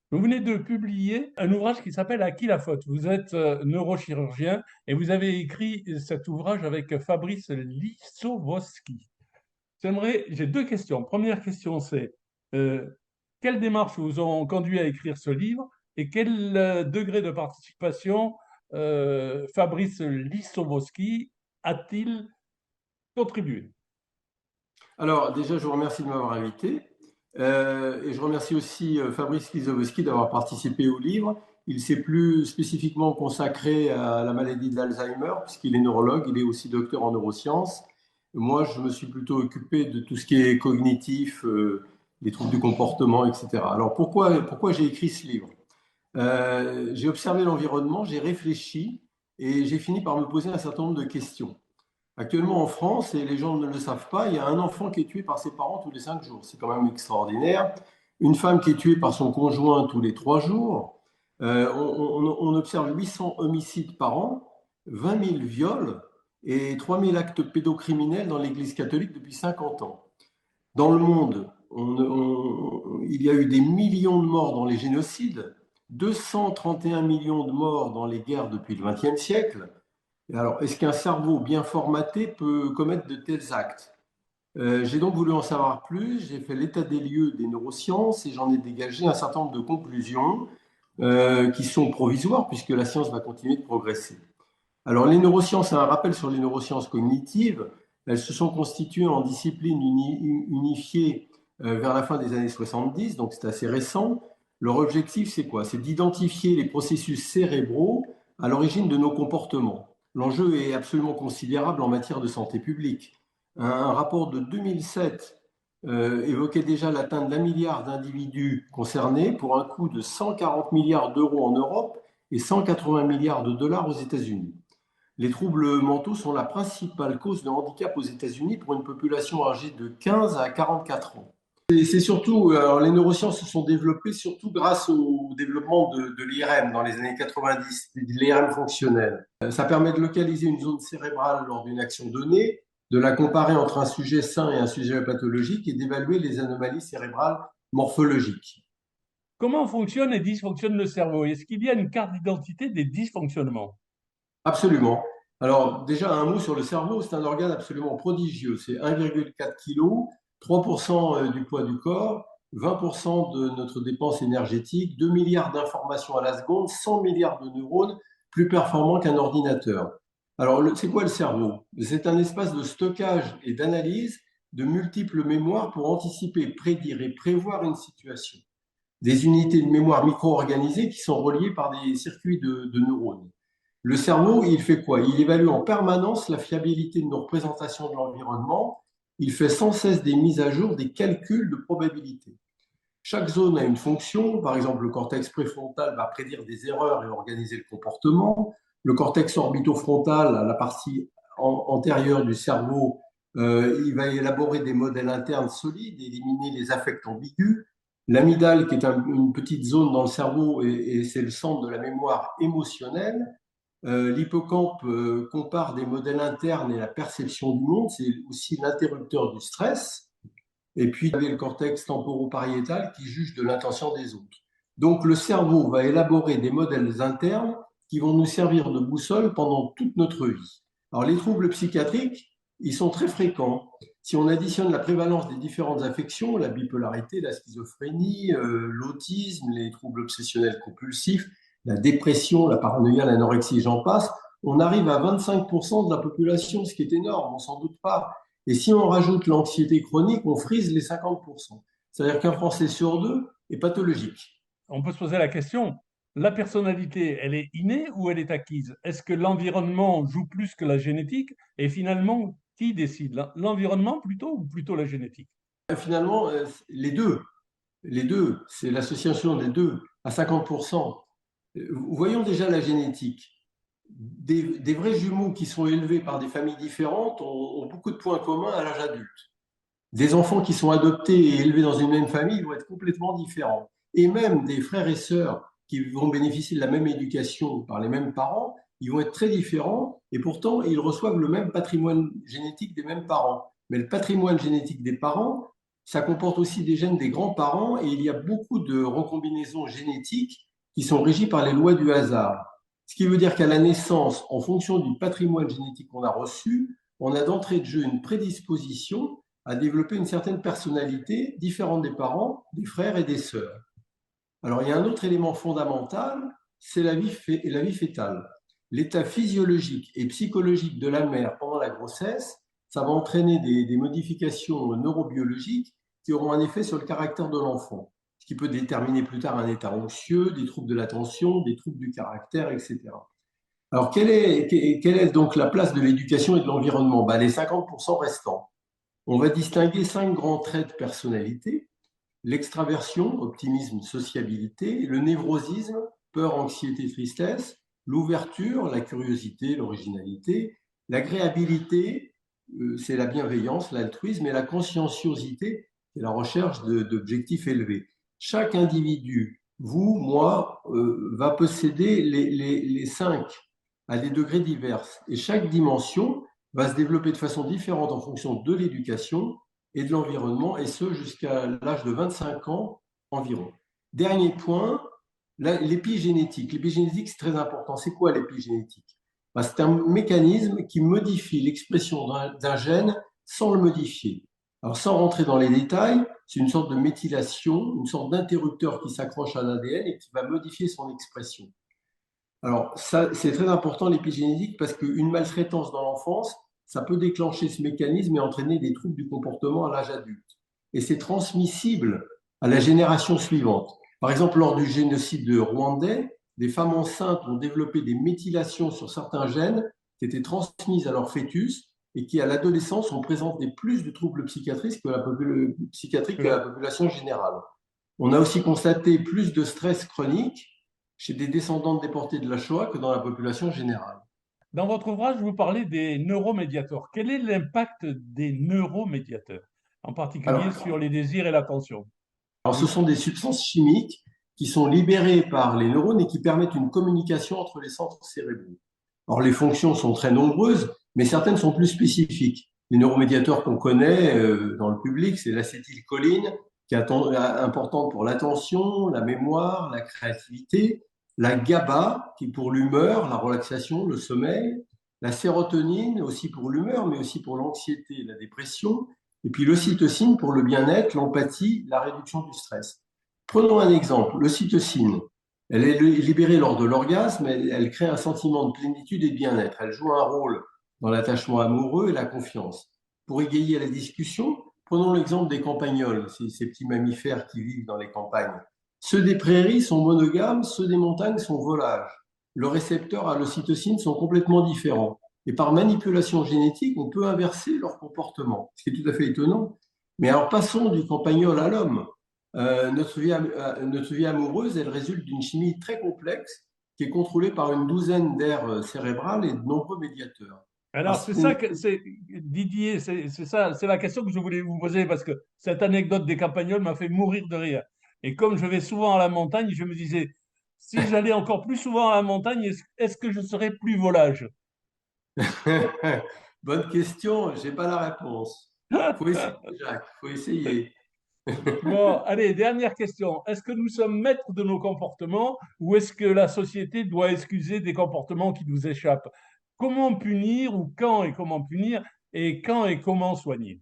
Vous venez de publier un ouvrage qui s'appelle À qui la faute? Vous êtes neurochirurgien et vous avez écrit cet ouvrage avec Fabrice Lissowski. J'ai deux questions. Première question, c'est euh, quelles démarches vous ont conduit à écrire ce livre et quel degré de participation Fabrice Lissowski a-t-il contribué? Alors, déjà, je vous remercie de m'avoir invité. Et je remercie aussi Fabrice Lizowski d'avoir participé au livre. Il s'est plus spécifiquement consacré à la maladie d'Alzheimer, puisqu'il est neurologue, il est aussi docteur en neurosciences. Moi, je me suis plutôt occupé de tout ce qui est cognitif, les troubles du comportement, etc. Alors, pourquoi j'ai écrit ce livre? J'ai observé l'environnement, j'ai réfléchi et j'ai fini par me poser un certain nombre de questions. Actuellement en France, et les gens ne le savent pas, il y a un enfant qui est tué par ses parents tous les 5 jours. C'est quand même extraordinaire. Une femme qui est tuée par son conjoint tous les 3 jours. On observe 800 homicides par an, 20 000 viols et 3 000 actes pédocriminels dans l'Église catholique depuis 50 ans. Dans le monde, il y a eu des millions de morts dans les génocides, 231 millions de morts dans les guerres depuis le XXe siècle. Alors, est-ce qu'un cerveau bien formaté peut commettre de tels actes? J'ai donc voulu en savoir plus, j'ai fait l'état des lieux des neurosciences et j'en ai dégagé un certain nombre de conclusions qui sont provisoires puisque la science va continuer de progresser. Alors, les neurosciences, un rappel sur les neurosciences cognitives, elles se sont constituées en disciplines unifiées vers la fin des années 70, donc c'est assez récent. Leur objectif, c'est quoi? C'est d'identifier les processus cérébraux à l'origine de nos comportements. L'enjeu est absolument considérable en matière de santé publique. Un rapport de 2007 évoquait déjà l'atteinte d'1 milliard d'individus concernés pour un coût de 140 milliards d'euros en Europe et 180 milliards de dollars aux États-Unis. Les troubles mentaux sont la principale cause de handicap aux États-Unis pour une population âgée de 15 à 44 ans. Et c'est surtout, alors les neurosciences se sont développées surtout grâce au développement de l'IRM dans les années 90, l'IRM fonctionnel. Ça permet de localiser une zone cérébrale lors d'une action donnée, de la comparer entre un sujet sain et un sujet pathologique et d'évaluer les anomalies cérébrales morphologiques. Comment fonctionne et dysfonctionne le cerveau? Est-ce qu'il y a une carte d'identité des dysfonctionnements? Absolument. Alors, déjà, un mot sur le cerveau, c'est un organe absolument prodigieux. C'est 1,4 kg, 3% du poids du corps, 20% de notre dépense énergétique, 2 milliards d'informations à la seconde, 100 milliards de neurones, plus performants qu'un ordinateur. Alors, c'est quoi le cerveau? C'est un espace de stockage et d'analyse de multiples mémoires pour anticiper, prédire et prévoir une situation. Des unités de mémoire micro-organisées qui sont reliées par des circuits de neurones. Le cerveau, il fait quoi? Il évalue en permanence la fiabilité de nos représentations de l'environnement. Il fait sans cesse des mises à jour, des calculs de probabilité. Chaque zone a une fonction. Par exemple, le cortex préfrontal va prédire des erreurs et organiser le comportement. Le cortex orbitofrontal, la partie antérieure du cerveau, il va élaborer des modèles internes solides, éliminer les affects ambigus. L'amygdale, qui est une petite zone dans le cerveau, et c'est le centre de la mémoire émotionnelle. L'hippocampe compare des modèles internes et la perception du monde, c'est aussi l'interrupteur du stress. Et puis, vous avez le cortex temporopariétal qui juge de l'intention des autres. Donc, le cerveau va élaborer des modèles internes qui vont nous servir de boussole pendant toute notre vie. Alors, les troubles psychiatriques, ils sont très fréquents. Si on additionne la prévalence des différentes affections, la bipolarité, la schizophrénie, l'autisme, les troubles obsessionnels compulsifs, la dépression, la paranoïa, l'anorexie, j'en passe, on arrive à 25% de la population, ce qui est énorme, on s'en doute pas. Et si on rajoute l'anxiété chronique, on frise les 50%. C'est-à-dire qu'un Français sur deux est pathologique. On peut se poser la question, la personnalité, elle est innée ou elle est acquise? Est-ce que l'environnement joue plus que la génétique? Et finalement, qui décide? L'environnement plutôt ou plutôt la génétique? Finalement, les deux, c'est l'association des deux à 50%. Voyons déjà la génétique. Des vrais jumeaux qui sont élevés par des familles différentes ont beaucoup de points communs à l'âge adulte. Des enfants qui sont adoptés et élevés dans une même famille vont être complètement différents. Et même des frères et sœurs qui vont bénéficier de la même éducation par les mêmes parents, ils vont être très différents et pourtant ils reçoivent le même patrimoine génétique des mêmes parents. Mais le patrimoine génétique des parents ça comporte aussi des gènes des grands-parents et il y a beaucoup de recombinaisons génétiques qui sont régies par les lois du hasard. Ce qui veut dire qu'à la naissance, en fonction du patrimoine génétique qu'on a reçu, on a d'entrée de jeu une prédisposition à développer une certaine personnalité différente des parents, des frères et des sœurs. Alors, il y a un autre élément fondamental, c'est la vie fœtale. L'état physiologique et psychologique de la mère pendant la grossesse, ça va entraîner des modifications neurobiologiques qui auront un effet sur le caractère de l'enfant, ce qui peut déterminer plus tard un état anxieux, des troubles de l'attention, des troubles du caractère, etc. Alors, quelle est donc la place de l'éducation et de l'environnement? Les 50% restants. On va distinguer 5 grands traits de personnalité: l'extraversion, optimisme, sociabilité; le névrosisme, peur, anxiété, tristesse; l'ouverture, la curiosité, l'originalité; l'agréabilité, c'est la bienveillance, l'altruisme; et la conscienciosité, c'est la recherche d'objectifs élevés. Chaque individu, vous, moi, va posséder les 5 à des degrés divers. Et chaque dimension va se développer de façon différente en fonction de l'éducation et de l'environnement, et ce jusqu'à l'âge de 25 ans environ. Dernier point, l'épigénétique. L'épigénétique, c'est très important. C'est quoi l'épigénétique? C'est un mécanisme qui modifie l'expression d'un gène sans le modifier. Alors, sans rentrer dans les détails, c'est une sorte de méthylation, une sorte d'interrupteur qui s'accroche à l'ADN et qui va modifier son expression. Alors, ça, c'est très important, l'épigénétique, parce qu'une maltraitance dans l'enfance, ça peut déclencher ce mécanisme et entraîner des troubles du comportement à l'âge adulte. Et c'est transmissible à la génération suivante. Par exemple, lors du génocide rwandais, des femmes enceintes ont développé des méthylations sur certains gènes qui étaient transmises à leur fœtus et qui, à l'adolescence, ont présenté plus de troubles psychiatriques que la population générale. On a aussi constaté plus de stress chronique chez des descendants de déportés de la Shoah que dans la population générale. Dans votre ouvrage, vous parlez des neuromédiateurs. Quel est l'impact des neuromédiateurs, en particulier Alors, sur les désirs et l'attention? ce sont des substances chimiques qui sont libérées par les neurones et qui permettent une communication entre les centres cérébraux. Alors, les fonctions sont très nombreuses, mais certaines sont plus spécifiques. Les neuromédiateurs qu'on connaît dans le public, c'est l'acétylcholine, qui est importante pour l'attention, la mémoire, la créativité; la GABA, qui est pour l'humeur, la relaxation, le sommeil; la sérotonine, aussi pour l'humeur, mais aussi pour l'anxiété, la dépression; et puis l'ocytocine pour le bien-être, l'empathie, la réduction du stress. Prenons un exemple, l'ocytocine. Elle est libérée lors de l'orgasme, elle crée un sentiment de plénitude et de bien-être. Elle joue un rôle dans l'attachement amoureux et la confiance. Pour égayer la discussion, prenons l'exemple des campagnols, ces petits mammifères qui vivent dans les campagnes. Ceux des prairies sont monogames, ceux des montagnes sont volages. Le récepteur à l'ocytocine sont complètement différents. Et par manipulation génétique, on peut inverser leur comportement, ce qui est tout à fait étonnant. Mais alors passons du campagnol à l'homme. Notre vie amoureuse, elle résulte d'une chimie très complexe qui est contrôlée par une douzaine d'aires cérébrales et de nombreux médiateurs. Alors, c'est ça que c'est Didier, c'est ça, c'est la question que je voulais vous poser parce que cette anecdote des campagnols m'a fait mourir de rire. Et comme je vais souvent à la montagne, je me disais, si j'allais encore plus souvent à la montagne, est-ce que je serais plus volage? Bonne question, j'ai pas la réponse. Faut essayer, Jacques, faut essayer. Bon, allez, dernière question. Est-ce que nous sommes maîtres de nos comportements ou est-ce que la société doit excuser des comportements qui nous échappent? Comment punir ou quand et comment punir et quand et comment soigner?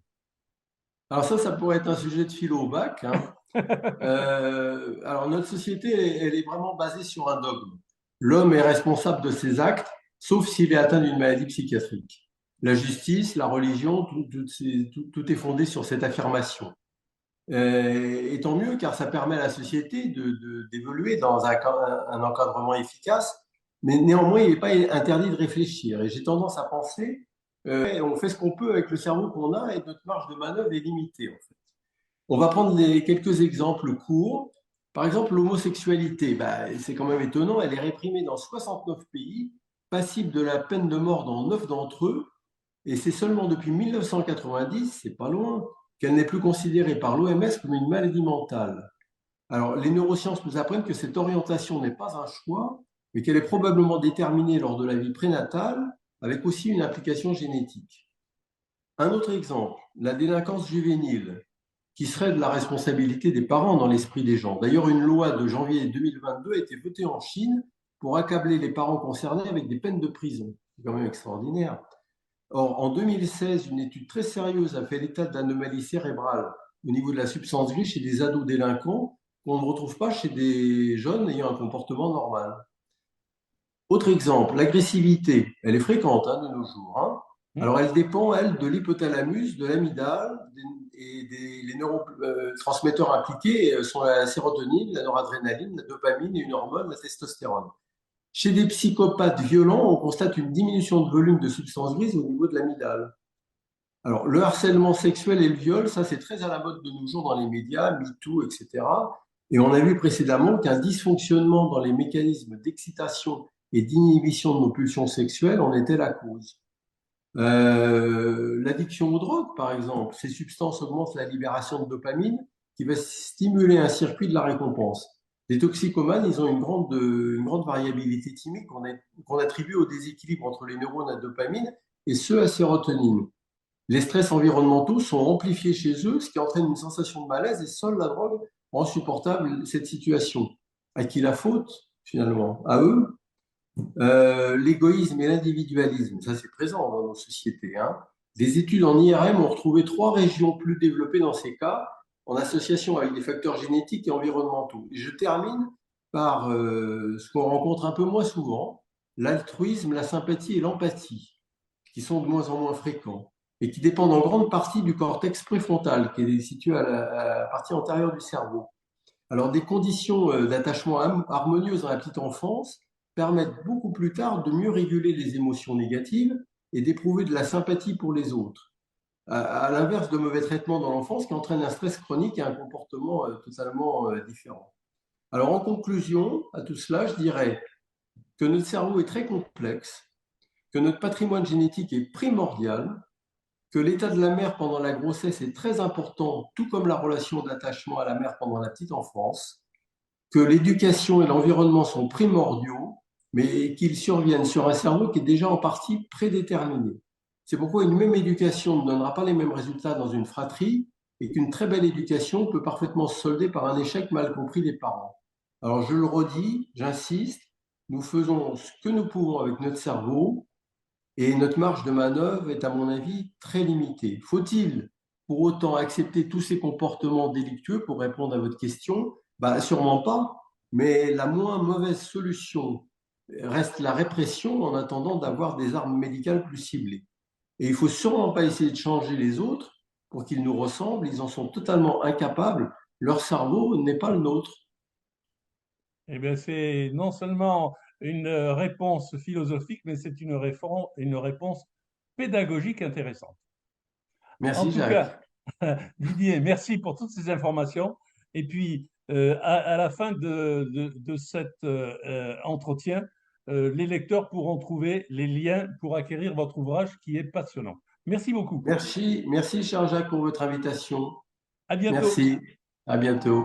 Alors ça pourrait être un sujet de philo au bac, hein. Alors notre société, elle est vraiment basée sur un dogme. L'homme est responsable de ses actes, sauf s'il est atteint d'une maladie psychiatrique. La justice, la religion, tout est fondé sur cette affirmation. Et tant mieux, car ça permet à la société d'évoluer dans un encadrement efficace, mais néanmoins, il n'est pas interdit de réfléchir. Et j'ai tendance à penser, on fait ce qu'on peut avec le cerveau qu'on a et notre marge de manœuvre est limitée, en fait. On va prendre quelques exemples courts. Par exemple, l'homosexualité, c'est quand même étonnant, elle est réprimée dans 69 pays, passible de la peine de mort dans 9 d'entre eux, et c'est seulement depuis 1990, c'est pas loin, qu'elle n'est plus considérée par l'OMS comme une maladie mentale. Alors, les neurosciences nous apprennent que cette orientation n'est pas un choix, mais qu'elle est probablement déterminée lors de la vie prénatale, avec aussi une implication génétique. Un autre exemple, la délinquance juvénile. qui serait de la responsabilité des parents dans l'esprit des gens. D'ailleurs, une loi de janvier 2022 a été votée en Chine pour accabler les parents concernés avec des peines de prison. C'est quand même extraordinaire. Or, en 2016, une étude très sérieuse a fait l'état d'anomalies cérébrales au niveau de la substance grise chez des ados délinquants qu'on ne retrouve pas chez des jeunes ayant un comportement normal. Autre exemple, l'agressivité, elle est fréquente de nos jours. Hmm. Alors, elle dépend, elle, de l'hypothalamus, de l'amygdale et les neurotransmetteurs impliqués sont la sérotonine, la noradrénaline, la dopamine et une hormone, la testostérone. Chez des psychopathes violents, on constate une diminution de volume de substances grises au niveau de l'amygdale. Alors, le harcèlement sexuel et le viol, ça c'est très à la mode de nos jours dans les médias, MeToo, etc. Et on a vu précédemment qu'un dysfonctionnement dans les mécanismes d'excitation et d'inhibition de nos pulsions sexuelles en était la cause. L'addiction aux drogues, par exemple, ces substances augmentent la libération de dopamine qui va stimuler un circuit de la récompense. Les toxicomanes, ils ont une grande variabilité thymique qu'on attribue au déséquilibre entre les neurones à dopamine et ceux à sérotonine. Les stress environnementaux sont amplifiés chez eux, ce qui entraîne une sensation de malaise et seule la drogue rend supportable cette situation. À qui la faute, finalement? À eux? L'égoïsme et l'individualisme, ça c'est présent dans nos sociétés. Des études en IRM ont retrouvé 3 régions plus développées dans ces cas, en association avec des facteurs génétiques et environnementaux. Et je termine par ce qu'on rencontre un peu moins souvent, l'altruisme, la sympathie et l'empathie, qui sont de moins en moins fréquents et qui dépendent en grande partie du cortex préfrontal, qui est situé à la partie antérieure du cerveau. Alors, des conditions d'attachement harmonieuses dans la petite enfance permettent beaucoup plus tard de mieux réguler les émotions négatives et d'éprouver de la sympathie pour les autres. À l'inverse de mauvais traitements dans l'enfance qui entraînent un stress chronique et un comportement totalement différent. Alors, en conclusion à tout cela, je dirais que notre cerveau est très complexe, que notre patrimoine génétique est primordial, que l'état de la mère pendant la grossesse est très important, tout comme la relation d'attachement à la mère pendant la petite enfance, que l'éducation et l'environnement sont primordiaux, mais qu'ils surviennent sur un cerveau qui est déjà en partie prédéterminé. C'est pourquoi une même éducation ne donnera pas les mêmes résultats dans une fratrie et qu'une très belle éducation peut parfaitement se solder par un échec mal compris des parents. Alors je le redis, j'insiste, nous faisons ce que nous pouvons avec notre cerveau et notre marge de manœuvre est à mon avis très limitée. Faut-il pour autant accepter tous ces comportements délictueux pour répondre à votre question? Sûrement pas, mais la moins mauvaise solution reste la répression en attendant d'avoir des armes médicales plus ciblées. Et il faut sûrement pas essayer de changer les autres pour qu'ils nous ressemblent, ils en sont totalement incapables, leur cerveau n'est pas le nôtre. Eh bien, c'est non seulement une réponse philosophique, mais c'est une réponse pédagogique intéressante. En Merci tout Jacques. cas, Didier, merci pour toutes ces informations. Et puis, à la fin de cet entretien, les lecteurs pourront trouver les liens pour acquérir votre ouvrage qui est passionnant. Merci beaucoup. Merci cher Jacques pour votre invitation. À bientôt. Merci, à bientôt.